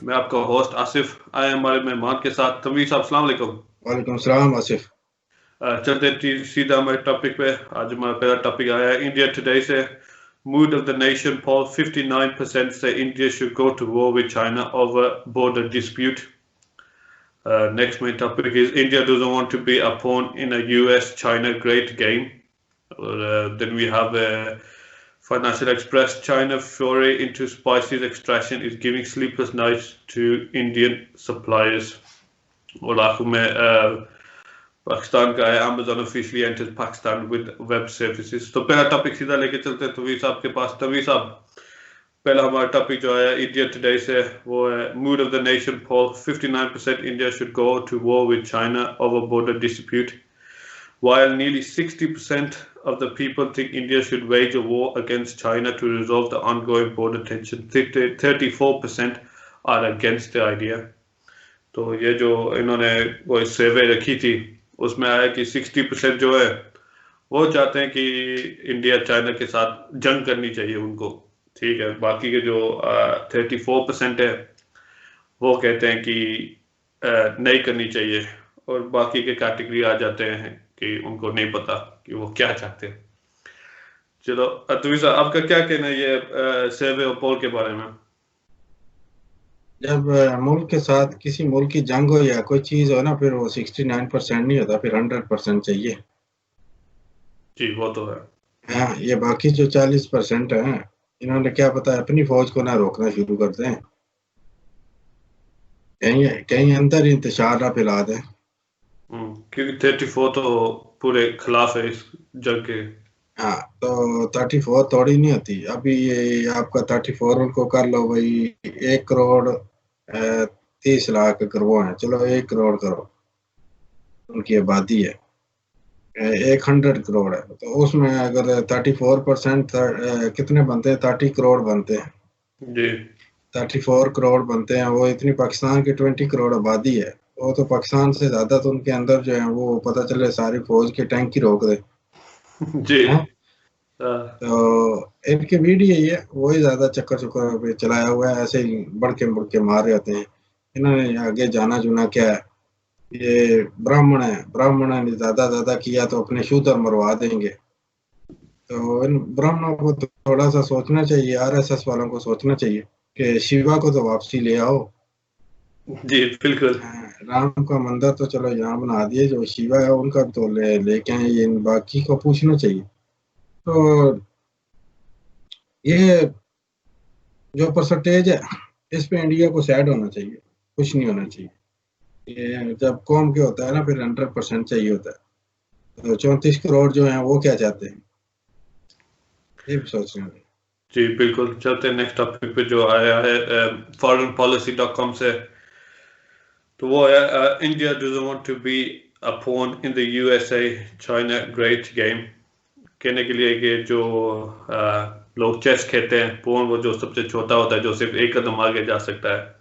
मैं आपका होस्ट आसिफ आए हमारे मेहमान के साथ तनवीर साहब। अस्सलाम वालेकुम। वालेकुम सलाम आसिफ। चलते सीधा हमारे टॉपिक पे। आज हमारा पहला टॉपिक आया है इंडिया टुडे से। Mood of the nation poll 59% say India should go to war with China over border dispute. Next main topic is India doesn't want to be a pawn in a US-China great game. Then we have Financial Express. China foray into spices extraction is giving sleepless nights to Indian suppliers. और आखिर में पाकिस्तान का है Amazon officially enters Pakistan with web services. तो पहला topic सीधा लेके चलते हैं तनवीर साहब के पास। तनवीर साहब, पहला हमारा टॉपिक जो है इंडिया टुडे से वो है mood of the nation poll 59% India should go to war with China over border dispute, while nearly 60% of the people think India should wage a war against China to resolve the ongoing border tension. 34% are against the idea. तो ये जो इन्होंने वो सर्वे रखी थी उसमें आया कि 60% जो है वो चाहते हैं कि इंडिया चाइना के साथ जंग करनी चाहिए उनको, ठीक है। बाकी के जो 34% है वो कहते हैं कि नहीं करनी चाहिए, और बाकी के कैटेगरी आ जाते हैं कि उनको नहीं पता कि वो क्या चाहते हैं। चलो अतवी साहब, आपका क्या कहना है ये सर्वे और पोल के बारे में? जब मुल्क के साथ किसी मुल्क की जंग हो या कोई चीज हो ना, फिर वो 69% नहीं होता, फिर 100% चाहिए। जी वो तो है। हाँ, ये बाकी जो 40% है इन्होंने क्या पता अपनी फौज को ना रोकना शुरू कर दें, कहीं अंदर इंतशार ना फैला दें। क्योंकि 34 तो पूरे खिलाफ है इस जंग के। हाँ, तो 34 थोड़ी नहीं होती। अभी ये आपका 34 उनको कर लो भाई, 1 करोड़ 30 लाख अगर वो है, चलो 1 करोड़ करो, उनकी आबादी है 100 करोड़ है, तो उसमें अगर 34% कितने बनते हैं? 30 करोड़ बनते हैं जी। 34 करोड़ बनते हैं। वो इतनी पाकिस्तान की 20 करोड़ आबादी है, वो तो पाकिस्तान से ज्यादा तो उनके अंदर जो है वो पता चले सारी फौज के टैंक ही रोक दे। जी। तो इनकी वीडियो यही है, वही ज्यादा चक्कर पे चलाया हुआ है, ऐसे ही बढ़ के मार रहे होते हैं। इन्होंने आगे जाना जुना क्या है, ये ब्राह्मण ने ज्यादा किया तो अपने शूद्र मरवा देंगे। तो इन ब्राह्मणों को तो थोड़ा सा सोचना चाहिए, आरएसएस वालों को सोचना चाहिए कि शिवा को तो वापसी ले आओ। जी बिल्कुल। राम का मंदिर तो चलो यहाँ बना दिए, जो शिवा है उनका भी तो लेके आए, ये बाकी को पूछना चाहिए। तो ये जो परसेंटेज है इस पे इंडिया को सैड होना चाहिए, कुछ नहीं होना चाहिए। ये जब कौम के होता है ना, फिर 100% चाहिए होता है। तो 34 करोड़ जो हैं वो क्या चाहते हैं, ये भी सोच रहे हैं। जी बिल्कुल। चलते हैं नेक्स्ट टॉपिक पे जो आया है foreignpolicy.com से। तो वो है India doesn't want to be a pawn in the USA China great game. कहने के लिए कि जो लोग चेस खेलते हैं, पॉन वो जो सबसे छोटा होता है जो सिर्फ एक कदम आगे जा सकता है।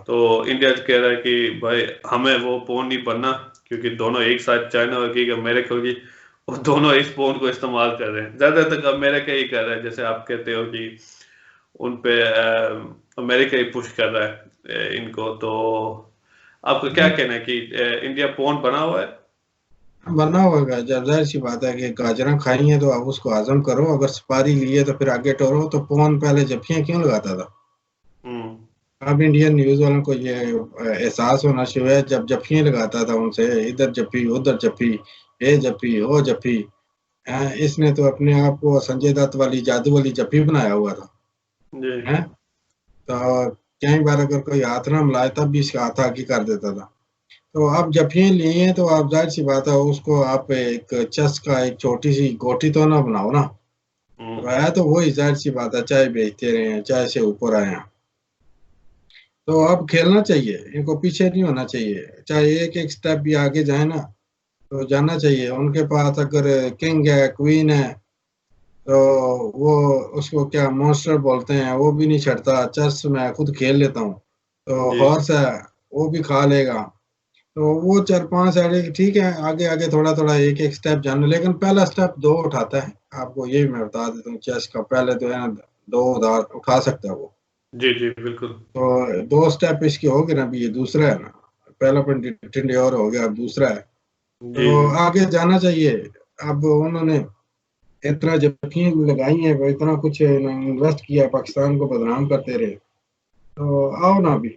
तो इंडिया कह रहा है कि भाई हमें वो पॉन नहीं बनना, क्योंकि दोनों एक साथ चाइना होगी अमेरिका होगी, और दोनों इस फोन को इस्तेमाल कर रहे हैं। ज्यादातर अमेरिका ही कर रहा है, जैसे आप कहते हो कि उन पे अमेरिका ही पुश कर रहा है इनको। तो आपका क्या कहना है कि इंडिया फोन बना हुआ है? बना होगा, जब जाहिर सी बात है कि गाजरा खाई है तो आप उसको हजम करो, अगर सुपारी लिए तो फिर आगे टोरो। तो फोन पहले जफ्फियां क्यों लगाता था? अब इंडियन न्यूज वालों को ये एहसास होना शुरू है, जब जफ्फियां लगाता था उनसे, इधर जफ्फी उधर जफ्फी, ये जफ्फी वो जफ्फी, इसने तो अपने आप को संजय दत्त वाली जादू वाली जफ्फी बनाया हुआ था। तो कई बार अगर कोई हाथ ना मिलाए तब भी इसका हाथ आगे कर देता था। तो आप जफ्फियां लिए हैं तो आप जाहिर सी बात है उसको आप एक चेस का एक छोटी सी गोटी तो ना बनाओ ना। तो है तो वही जाहिर सी बात है, चाहे बेचते रहे चाहे से ऊपर आए हैं। तो अब खेलना चाहिए, इनको पीछे नहीं होना चाहिए, चाहे एक स्टेप भी आगे जाए ना तो जाना चाहिए। उनके पास अगर किंग है क्वीन है तो वो उसको क्या मॉन्स्टर बोलते हैं, वो भी नहीं छड़ता। चेस मैं खुद खेल लेता हूँ, तो हॉर्स है वो भी खा लेगा। तो वो 4-5 साइड ठीक है, आगे आगे थोड़ा एक स्टेप जाना, लेकिन पहला स्टेप 2 उठाता है। आपको ये मैं बता देता हूँ, चेस का पहले तो है ना 2 उधार उठा सकता है वो। जी जी बिल्कुल। तो 2 स्टेप इसके हो गए ना, अभी ये दूसरा है ना, पहला टेंडर हो गया, अब दूसरा है। जी तो जी आगे जाना चाहिए। अब उन्होंने इतना जमीन लगाई है, वो इतना कुछ इन्वेस्ट किया, पाकिस्तान को बदनाम करते रहे, तो आओ ना अभी,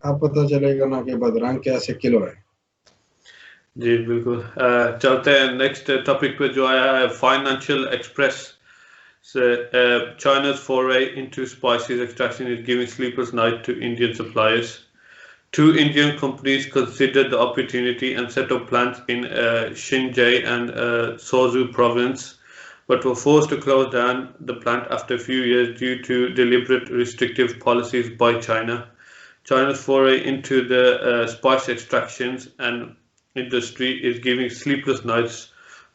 आप पता चलेगा ना कि बदनाम कैसे किलो है। जी बिल्कुल। चलते हैं नेक्स्ट टॉपिक पे जो आया है, फाइनेंशियल एक्सप्रेस से China's foray into spices extraction is giving sleepless night to Indian suppliers. Two Indian companies considered the opportunity and set up plants in Xinjiang and Sozu province, but were forced to close down the plant after a few years due to deliberate restrictive policies by China. China's foray into the spice extractions and industry is giving sleepless nights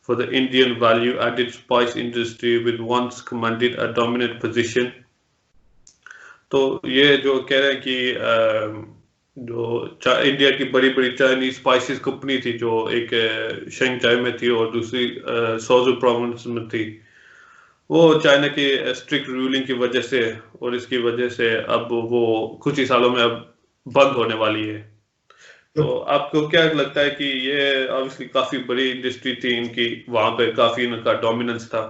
for the Indian value-added spice industry, with once commanded a dominant position. तो ये जो कह रहे हैं कि जो India की बड़ी बड़ी चाइनीज स्पाइसेस कंपनी थी, जो एक शेंगजाई में थी और दूसरी सोजू प्रोविंस में थी, वो चाइना की स्ट्रिक्ट रूलिंग की वजह से और इसकी वजह से अब वो कुछ ही सालों में अब बंद होने वाली है। तो आपको क्या लगता है कि ये ऑब्वियसली काफी बड़ी इंडस्ट्री थी इनकी, वहां पे काफी इनका डोमिनेंस था,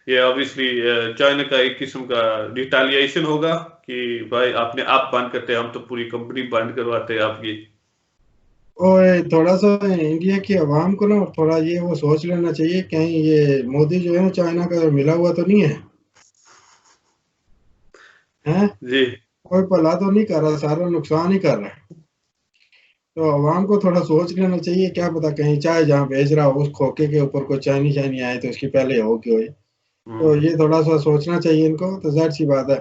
ये ऑब्वियसली चाइना का एक किस्म का रिटेलिएशन होगा कि भाई आपने आप बंद करते, हम तो पूरी कंपनी बंद करवाते हैं आपकी? और थोड़ा सा इंडिया की आवाम को ना थोड़ा ये वो सोच लेना चाहिए, कहीं ये मोदी जो है ना चाइना का मिला हुआ तो नहीं है, हैं? जी कोई भला तो नहीं कर रहा, सारा नुकसान ही कर रहा है। तो आवाम को थोड़ा सोच लेना चाहिए, क्या पता कहीं चाय जहाँ बेच रहा हो उस खोखे के ऊपर कोई चाइनी चाइनी आए तो उसकी पहले हो कि हो। तो ये थोड़ा सा सोचना चाहिए इनको। तो जाहिर सी बात है,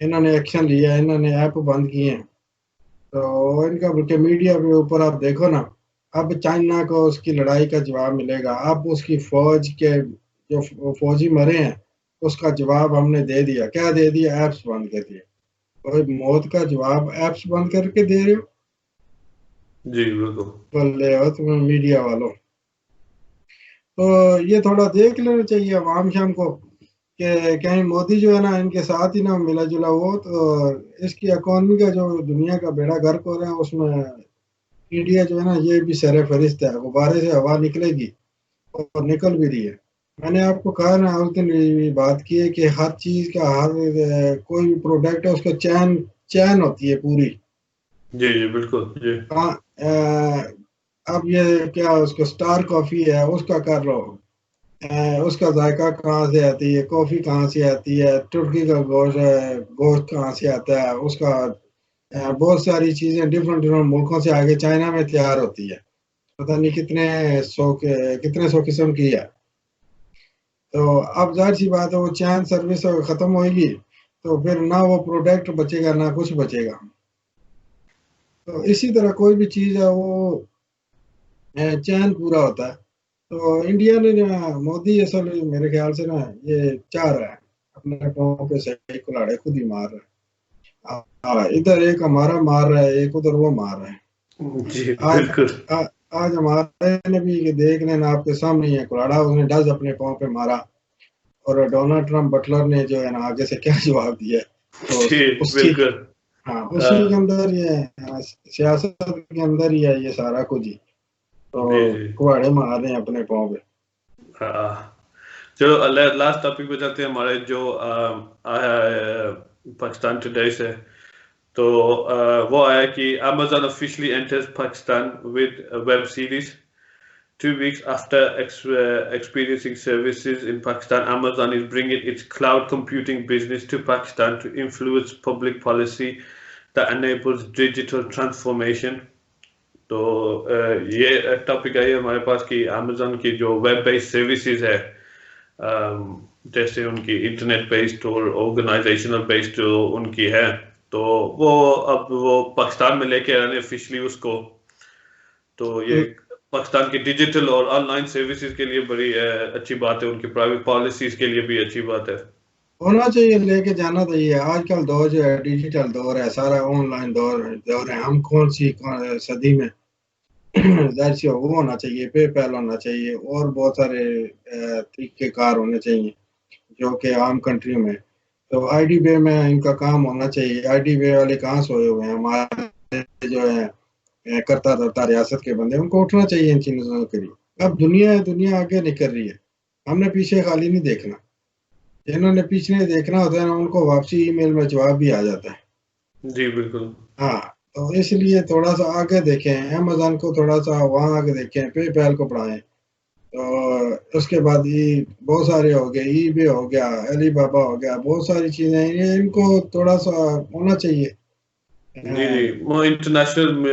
इन्होंने एक्शन लिया, इन्होंने ऐप बंद किए हैं, तो इनका बल्कि मीडिया के ऊपर आप देखो ना, अब चाइना को उसकी लड़ाई का जवाब मिलेगा। अब उसकी फौज के जो फौजी मरे हैं उसका जवाब हमने दे दिया। क्या दे दिया? ऐप्स बंद कर दिए। कोई मौत का जवाब ऐप्स बंद करके दे रहे हो? जी बिल्कुल। बल्ले हो तुम्हें मीडिया वालों। तो ये थोड़ा देख लेना चाहिए आवाम शाम को कि कहीं मोदी जो है ना इनके साथ ही ना मिला जुला हो, तो इसकी इकोनॉमी का जो दुनिया का बेड़ा गर्क हो रहा है उसमें इंडिया जो है ना ये भी सर फहरिस्त है। गुब्बारे से हवा निकलेगी और निकल भी रही है। मैंने आपको कहा ना उस दिन भी बात की है कि हर चीज का हर कोई भी प्रोडक्ट है उसका चैन चैन होती है पूरी। जी जी बिल्कुल जी। कहाँ अब ये क्या उसको स्टार कॉफी है उसका कर लो, उसका जायका कहाँ से आती है, कॉफी कहाँ से आती है, तुर्की का गोश्त है, गोश्त कहाँ से आता है उसका, बहुत सारी चीजें डिफरेंट डिफरेंट मुल्कों से आगे चाइना में तैयार होती है। पता नहीं कितने सौ किस्म की है। तो अब जाहिर सी बात है वो चैन सर्विस खत्म होगी तो फिर ना वो प्रोडक्ट बचेगा ना कुछ बचेगा। तो इसी तरह कोई भी चीज है वो चैन पूरा होता है। तो इंडिया ने मोदी असल मेरे ख्याल से ना ये चाह रहा है अपने पाँव पे सही कुल्हाड़े खुद ही मार रहा है। इधर एक हमारा मार रहा है, एक उधर वो मार रहा है। जी आज बिल्कुल। आ, आज हमारे ने भी ये देख लेना आपके सामने ही है कुल्हाड़ा, उसने डज अपने पाँव पे मारा। और डोनाल्ड ट्रम्प बटलर ने जो है ना आगे से क्या जवाब दिया, तो जी उसकी, बिल्कुल। हाँ अ, उसी के अंदर ये सियासत के अंदर ही है ये सारा कुछ ही। जी तो जी। कुहाड़े मार रहे हैं अपने पाँव पे। चलो लास्ट टॉपिक पे जाते हैं हमारे, जो आया है पाकिस्तान टुडे से। तो वो आया कि Amazon officially enters Pakistan with a web series. 2 weeks after experiencing services in Pakistan, Amazon is bringing its cloud computing business to Pakistan to influence public policy that enables digital transformation. तो ये topic I है हमारे पास कि Amazon की जो web based services है, जैसे उनकी इंटरनेट बेस्ड और ऑर्गेनाइजेशनल बेस्ड जो उनकी है, तो वो अब वो पाकिस्तान में लेके आने ऑफिशियली उसको। तो ये पाकिस्तान की डिजिटल और ऑनलाइन सर्विसेज के लिए बड़ी अच्छी बात है, उनकी प्राइवेट पॉलिसीज के लिए भी अच्छी बात है। होना चाहिए, लेके जाना चाहिए। आजकल दौर जो है डिजिटल दौर है, सारा ऑनलाइन दौर है। हम कौन सदी में जाहिर सी वो होना चाहिए, पेपैल होना चाहिए और बहुत सारे तरीके कार होने चाहिए जो कि आम कंट्रियों में। तो आईडी बे में इनका काम होना चाहिए। आईडी बे वाले कहाँ सोए हुए हैं, हमारे जो है करता धरता रियासत के बंदे, उनको उठना चाहिए इन चीजों के लिए। अब दुनिया आगे निकल रही है, हमने पीछे खाली नहीं देखना। जिन्होंने पीछे देखना होता है ना, उनको वापसी ईमेल में जवाब भी आ जाता है। जी बिल्कुल। हाँ, तो इसलिए थोड़ा सा आगे देखें, अमेजोन को थोड़ा सा वहाँ आगे देखें, पेपैल को बढ़ाएं। तो उसके बाद ये बहुत सारे हो गए, ईबे हो गया, अलीबाबा हो गया, बहुत सारी चीजें हैं, ये इनको थोड़ा सा होना चाहिए। जी जी, वो इंटरनेशनल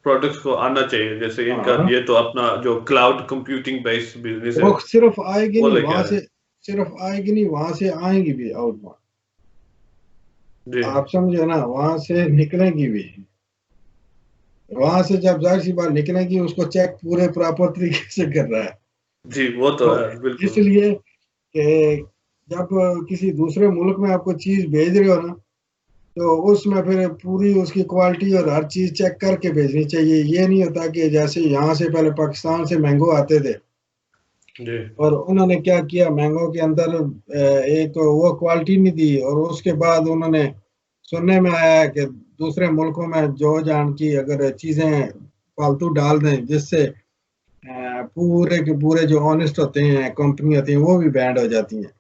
प्रोडक्ट्स को आना चाहिए, जैसे इनका हाँ, ये तो अपना जो क्लाउड कंप्यूटिंग बेस्ड बिजनेस है वो सिर्फ आएगी वो नहीं लेके वहां आ रहे से, हैं। सिर्फ आएगी नहीं, वहां से आएंगी भी आउटबाउंड। जी आप समझे ना, वहां से निकलेगी भी। वहां से जब जाहिर सी बात निकलेगी, उसको चेक पूरे प्रॉपर तरीके से कर रहा है। जी, वो तो तो है बिल्कुल। इसलिए कि जब किसी दूसरे मुल्क में आपको चीज भेज रहे हो ना, तो उसमें फिर पूरी उसकी क्वालिटी और हर चीज चेक करके भेजनी चाहिए। ये नहीं होता कि जैसे यहाँ से पहले पाकिस्तान से मैंगो आते थे, जी और उन्होंने क्या किया, मैंगो के अंदर एक वो क्वालिटी नहीं दी, और उसके बाद उन्होंने, सुनने में आया है कि दूसरे मुल्कों में जो जान की अगर चीजें फालतू डाल दें, जिससे पूरे के पूरे जो ऑनेस्ट होते हैं कंपनी होती हैं, वो भी बैंड हो जाती हैं।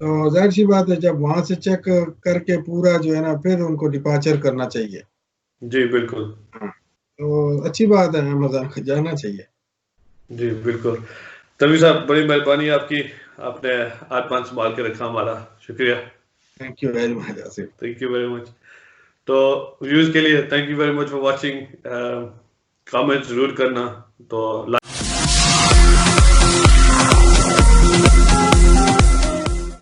तो जाहिर सी बात है, जब वहां से चेक करके पूरा जो है ना, फिर उनको डिपार्चर करना चाहिए। जी बिल्कुल। हाँ, तो अच्छी बात है, अमेज़न को जाना चाहिए। जी बिल्कुल। तभी साहब, बड़ी मेहरबानी आपकी, आपने आत्मान संभाल के रखा हमारा, शुक्रिया। Thank you very much Asif. Thank you very much. तो व्यूज के लिए thank you very much for watching. Comment जरूर करना। तो